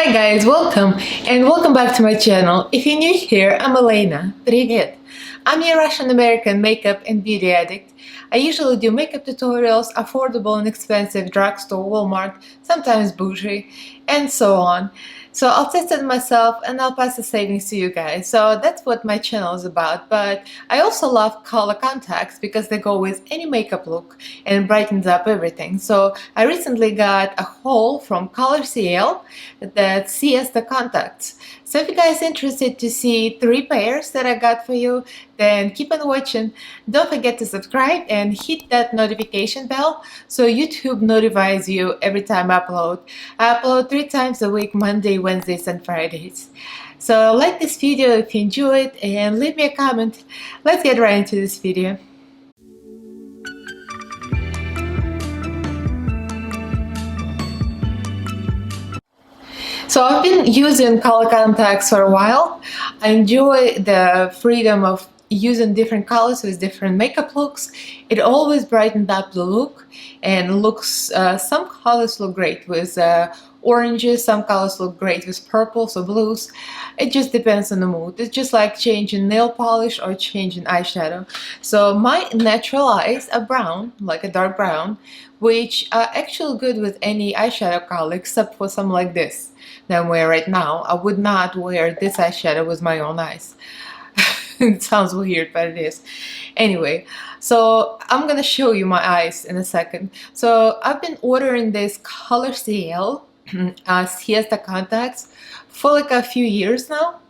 Hi guys, welcome and welcome back to my channel. If you're new here, I'm Elaina. Привет! I'm a Russian-American makeup and beauty addict. I usually do makeup tutorials, affordable and expensive, drugstore, Walmart, sometimes bougie, and so on. So I'll test it myself and I'll pass the savings to you guys. So that's what my channel is about. But I also love color contacts because they go with any makeup look and brightens up everything. So I recently got a haul from Colorcl, the Siesta contacts. So if you guys are interested to see 3 pairs that I got for you, then keep on watching. Don't forget to subscribe and hit that notification bell so YouTube notifies you every time I upload. I upload 3 times a week, Monday, Wednesdays, and Fridays. So like this video if you enjoy it and leave me a comment. Let's get right into this video. So I've been using color contacts for a while. I enjoy the freedom of using different colors with different makeup looks. It always brightened up the look and looks, some colors look great with oranges, some colors look great with purples or blues. It just depends on the mood. It's just like changing nail polish or changing eyeshadow. So my natural eyes are brown, like a dark brown, which are actually good with any eyeshadow color except for some like this that I'm wearing right now. I would not wear this eyeshadow with my own eyes. It sounds weird, but it is. Anyway, so I'm gonna show you my eyes in a second. So I've been ordering this Colorcl Siesta contacts for like a few years now.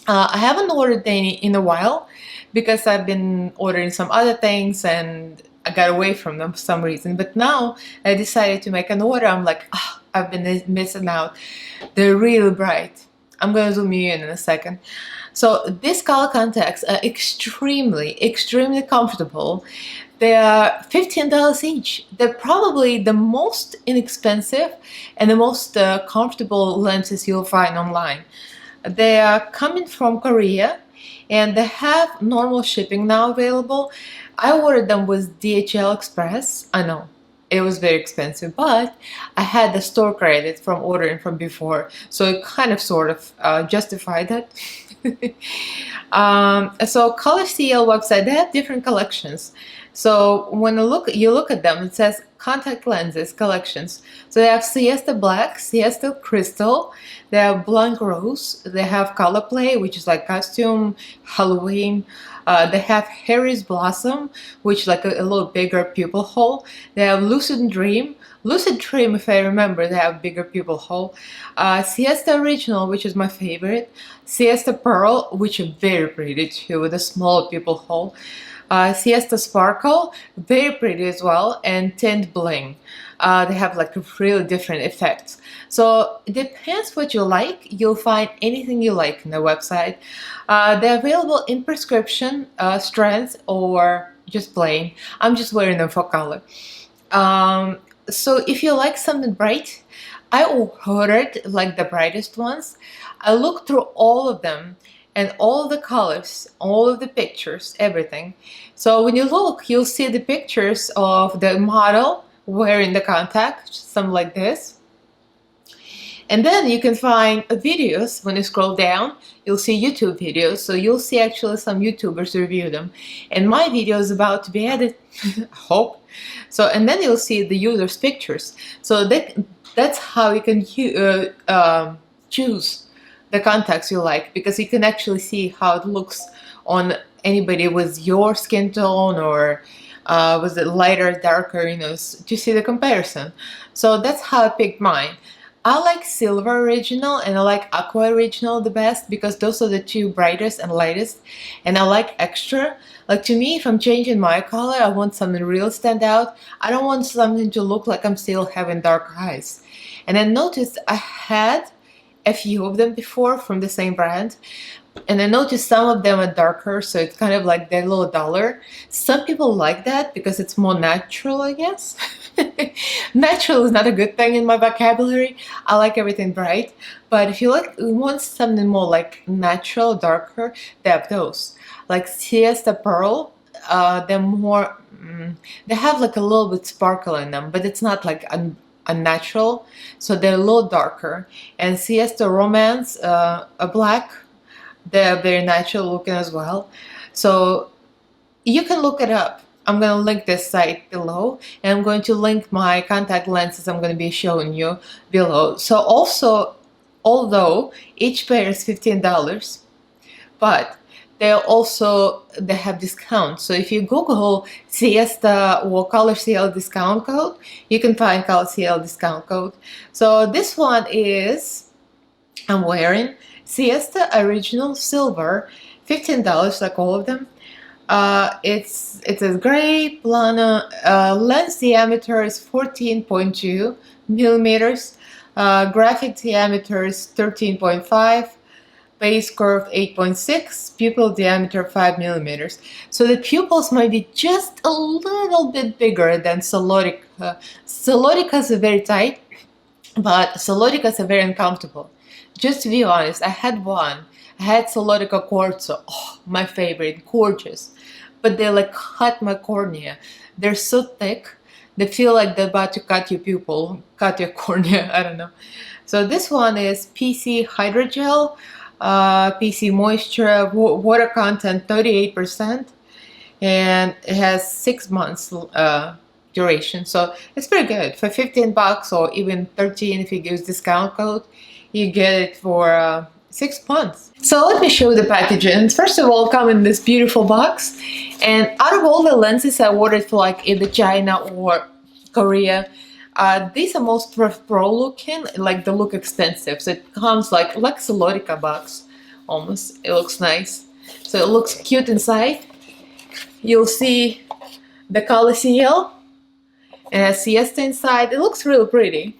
I haven't ordered any in a while because I've been ordering some other things and I got away from them for some reason. But now I decided to make an order. I'm like, oh, I've been missing out. They're really bright. I'm gonna zoom you in a second. So these color contacts are extremely comfortable. They are $15 each. They're probably the most inexpensive and the most comfortable lenses you'll find online. They are coming from Korea and they have normal shipping now available. I ordered them with DHL Express. I know it was very expensive, but I had the store credit from ordering from before, so it kind of sort of justified that. So Colorcl website, they have different collections. So when you look at them, it says contact lenses collections. So they have Siesta Black, Siesta Crystal, they have Blanc Rose, they have Color Play, which is like costume, Halloween. They have Harry's Blossom, which is like a little bigger pupil hole. They have Lucid Dream. Lucid Dream, if I remember, they have bigger pupil hole. Siesta Original, which is my favorite. Siesta Pearl, which is very pretty too, with a small pupil hole. Siesta Sparkle, very pretty as well, and Tint Bling. They have like really different effects. So it depends what you like. You'll find anything you like on the website. They're available in prescription, strands, or just plain. I'm just wearing them for color. So if you like something bright, I ordered like the brightest ones. I looked through all of them and all the colors, all of the pictures, everything. So when you look, you'll see the pictures of the model wearing the contact, something like this. And then you can find videos. When you scroll down, you'll see YouTube videos. So you'll see actually some YouTubers review them. And my video is about to be added, I hope. So, and then you'll see the user's pictures. So that's how you can choose the contacts you like, because you can actually see how it looks on anybody with your skin tone or was it lighter, darker, you know, to see the comparison. So that's how I picked mine. I like Silver Original and I like Aqua Original the best because those are the 2 brightest and lightest. And I like Extra. Like, to me, if I'm changing my color, I want something real stand out. I don't want something to look like I'm still having dark eyes. And I noticed I had a few of them before from the same brand. And I noticed some of them are darker, so it's kind of like they're a little duller. Some people like that because it's more natural, I guess. Natural is not a good thing in my vocabulary. I like everything bright. But if you want something more like natural, darker, they have those. Like Siesta Pearl, they're more, they have like a little bit sparkle in them, but it's not like unnatural, so they're a little darker. And Siesta Romance, a black, they're very natural looking as well. So you can look it up. I'm going to link this site below, and I'm going to link my contact lenses I'm going to be showing you below. So also, although each pair is $15, but they have discounts. So if you Google Siesta or Colorcl discount code, you can find Colorcl discount code. So this one is, I'm wearing Siesta Original Silver, $15 like all of them. It's a gray plana. Lens diameter is 14.2 millimeters. Graphic diameter is 13.5. Base curve 8.6, pupil diameter 5 millimeters. So the pupils might be just a little bit bigger than Solotica. Soloticas are very tight, but Soloticas are very uncomfortable. Just to be honest, I had one. I had Solotica Quartzo, oh, my favorite, gorgeous. But they like cut my cornea. They're so thick, they feel like they're about to cut your pupil, cut your cornea, I don't know. So this one is PC Hydrogel. PC moisture, water content 38%, and it has 6 months duration, so it's pretty good for $15 or even 13 if you use discount code. You get it for 6 months. So let me show you the packaging. First of all, come in this beautiful box, and out of all the lenses I ordered for like either China or Korea, these are most pro looking, like they look expensive. So it comes like Solotica box almost. It looks nice. So it looks cute inside. You'll see the Colorcl. It has Siesta inside. It looks really pretty.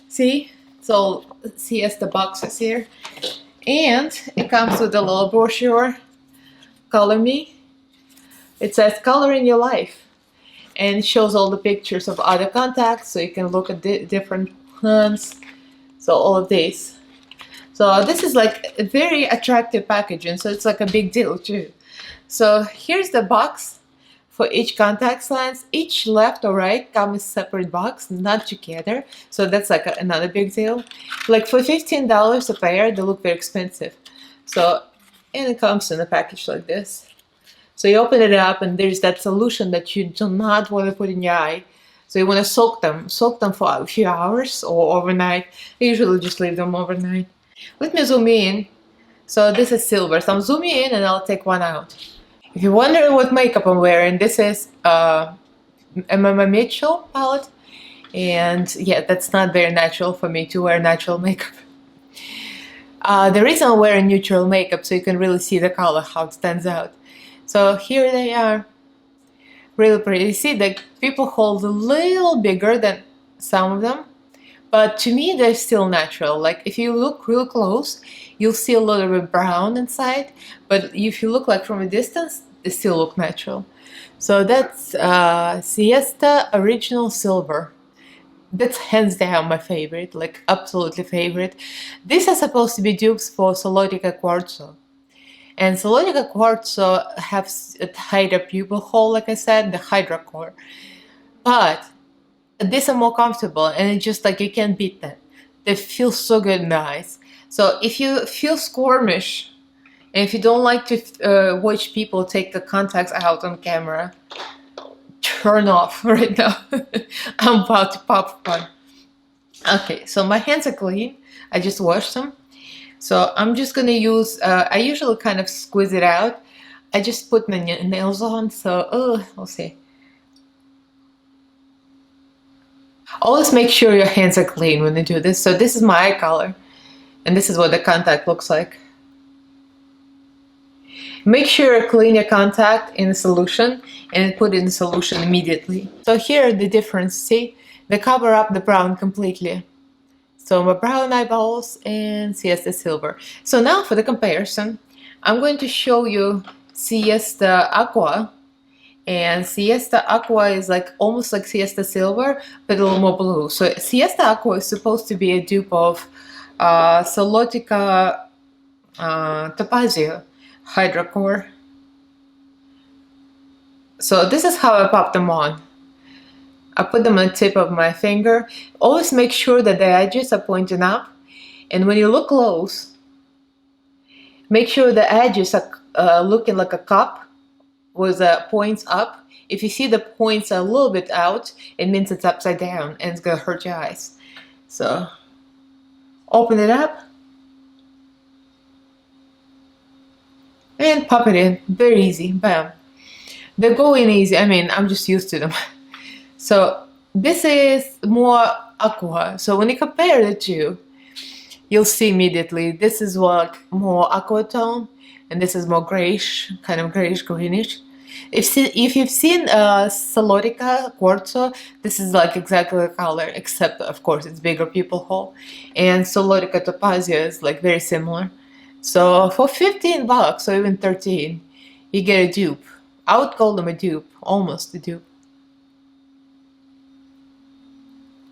See? It's all Siesta boxes here. And it comes with a little brochure. Color Me. It says color in your life. And it shows all the pictures of other contacts, so you can look at different ones. So all of these. So this is like a very attractive packaging, so it's like a big deal too. So here's the box for each contact lens. Each left or right come in separate box, not together. So that's like another big deal. Like for $15 a pair, they look very expensive. So, and it comes in a package like this. So you open it up, and there's that solution that you do not want to put in your eye. So you want to soak them for a few hours or overnight. I usually just leave them overnight. Let me zoom in. So this is silver. So I'm zooming in, and I'll take one out. If you're wondering what makeup I'm wearing, this is Emma Mitchell palette. And yeah, that's not very natural for me to wear natural makeup. The reason I'm wearing neutral makeup, so you can really see the color, how it stands out. So here they are, really pretty. You see the people hold a little bigger than some of them, but to me they're still natural. Like if you look real close, you'll see a little bit brown inside, but if you look like from a distance, they still look natural. So that's Siesta Original Silver. That's hands down my favorite, like absolutely favorite. These are supposed to be dupes for Solotica Quartzo. And Solotica Quartzo has a tighter pupil hole, like I said, the Hydra core. But these are more comfortable, and it's just like you can't beat them. They feel so good in the eyes. So if you feel squirmish, and if you don't like to watch people take the contacts out on camera, turn off right now. I'm about to pop one. Okay, so my hands are clean. I just washed them. So I'm just gonna use, I usually kind of squeeze it out. I just put my nails on, so we'll see. Always make sure your hands are clean when you do this. So this is my eye color, and this is what the contact looks like. Make sure you clean your contact in a solution and put it in solution immediately. So here the difference, see? They cover up the brown completely. So my brown eyeballs and Siesta Silver. So now for the comparison, I'm going to show you Siesta Aqua. And Siesta Aqua is like almost like Siesta Silver, but a little more blue. So Siesta Aqua is supposed to be a dupe of Solotica Topazio Hydra Core. So this is how I pop them on. I put them on the tip of my finger. Always make sure that the edges are pointing up. And when you look close, make sure the edges are looking like a cup with points up. If you see the points are a little bit out, it means it's upside down and it's gonna hurt your eyes. So open it up and pop it in. Very easy. Bam. They go in easy. I mean, I'm just used to them. So this is more aqua. So when you compare the two, you'll see immediately this is what more aqua tone, and this is more grayish, kind of grayish greenish. If you've seen Solotica Quartzo, this is like exactly the color, except of course it's bigger pupil hole, and Solotica Topazio is like very similar. So for 15 bucks or even 13, you get a dupe. I would call them a dupe, almost a dupe.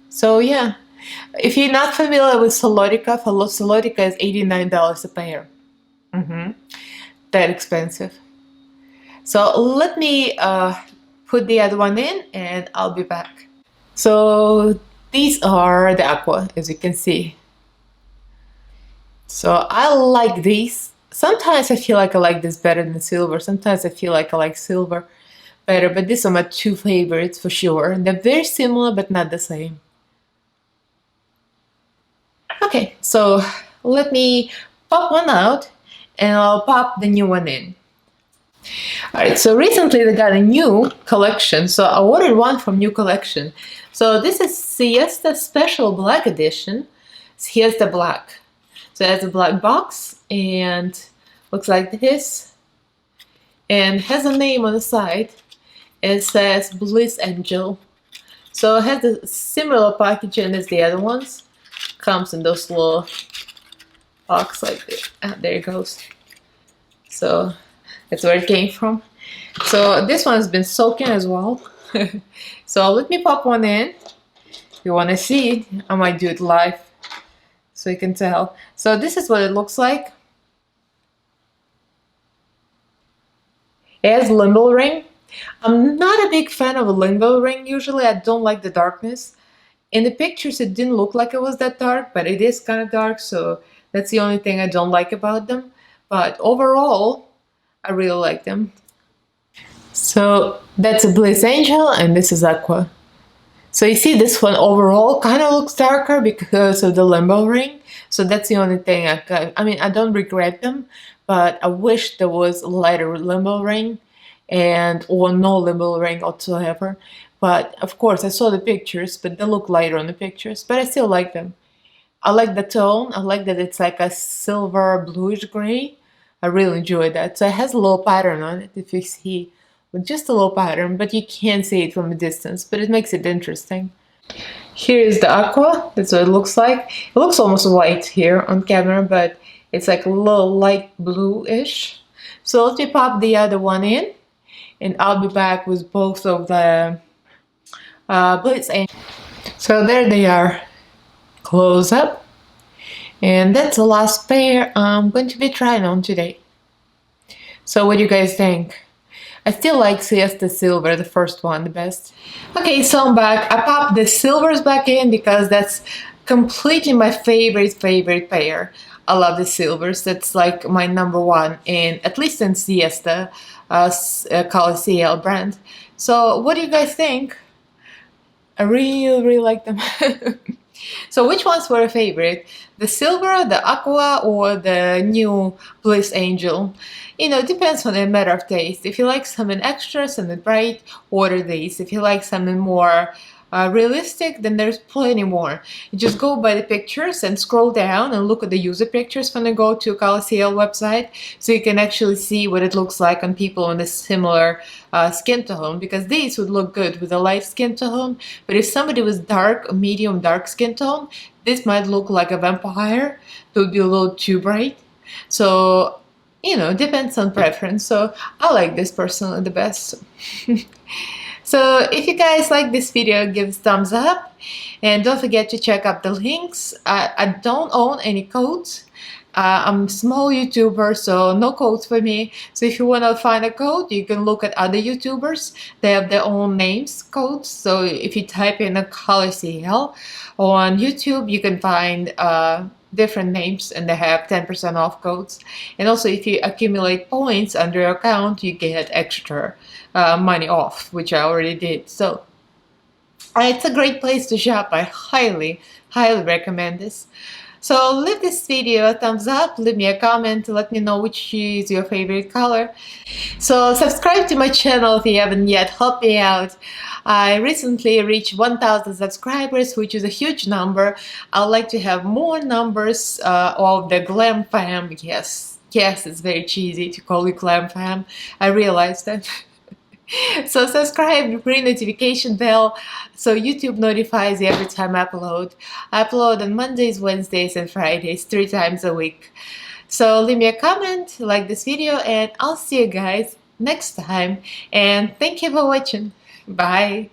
So yeah, if you're not familiar with Solotica, Solotica is $89 a pair. That expensive. So let me put the other one in and I'll be back. So these are the aqua, as you can see. So I like these. Sometimes I feel like I like this better than silver. Sometimes I feel like I like silver better, but these are my two favorites for sure. They're very similar, but not the same. Okay, so let me pop one out and I'll pop the new one in. Alright, so recently they got a new collection, so I ordered one from new collection. So this is Siesta Special Black Edition, Siesta Black. So it has a black box and looks like this, and has a name on the side. It says Bliss Angel. So it has a similar packaging as the other ones. Comes in those little box like this. There it goes. So that's where it came from. So this one has been soaking as well. So let me pop one in. If you want to see it, I might do it live so you can tell. So this is what it looks like. It has limbal ring. I'm not a big fan of a limbal ring usually. I don't like the darkness. In the pictures it didn't look like it was that dark, but it is kind of dark, so that's the only thing I don't like about them. But overall, I really like them. So that's a Bliss Angel and this is Aqua. So you see this one overall kind of looks darker because of the limbal ring. So that's the only thing I got. I mean, I don't regret them, but I wish there was a lighter limbal ring or no limbal ring whatsoever. But of course I saw the pictures, but they look lighter on the pictures, but I still like them. I like the tone. I like that it's like a silver bluish gray. I really enjoy that. So it has a little pattern on it, if you see, with just a little pattern, but you can't see it from a distance, but it makes it interesting. Here is the aqua. That's what it looks like. It looks almost white here on camera, but it's like a little light bluish. So let me pop the other one in and I'll be back with both of the Bliss Angel. So there they are, close up, and that's the last pair I'm going to be trying on today. So what do you guys think? I still like Siesta Silver, the first one, the best. Okay, so I'm back. I popped the silvers back in because that's completely my favorite pair. I love the silvers. That's like my number one, at least in Siesta, Colorcl Siesta brand. So what do you guys think? I really like them. So which ones were a favorite? The silver, the aqua, or the new Bliss Angel? You know, it depends on a matter of taste. If you like something extra, something bright, order these. If you like something more realistic, then there's plenty more. You just go by the pictures and scroll down and look at the user pictures when you go to Colorcl website, so you can actually see what it looks like on people in a similar skin tone, because these would look good with a light skin tone, but if somebody was dark, medium dark skin tone, this might look like a vampire. It would be a little too bright. So, you know, depends on preference. So I like this personally the best. So if you guys like this video, give us thumbs up and don't forget to check out the links. I don't own any codes. I'm a small YouTuber, so no codes for me. So if you want to find a code, you can look at other YouTubers. They have their own names, codes. So if you type in a Colorcl on YouTube, you can find different names, and they have 10% off codes. And also, if you accumulate points under your account, you get extra money off, which I already did. So it's a great place to shop. I highly recommend this. So leave this video a thumbs up, leave me a comment to let me know which is your favorite color. So subscribe to my channel if you haven't yet, help me out. I recently reached 1,000 subscribers, which is a huge number. I'd like to have more numbers of the Glam fam. Yes, it's very cheesy to call it Glam fam. I realized that. So subscribe, ring notification bell so YouTube notifies you every time I upload. I upload on Mondays, Wednesdays, and Fridays 3 times a week. So leave me a comment, like this video, and I'll see you guys next time. And thank you for watching. Bye.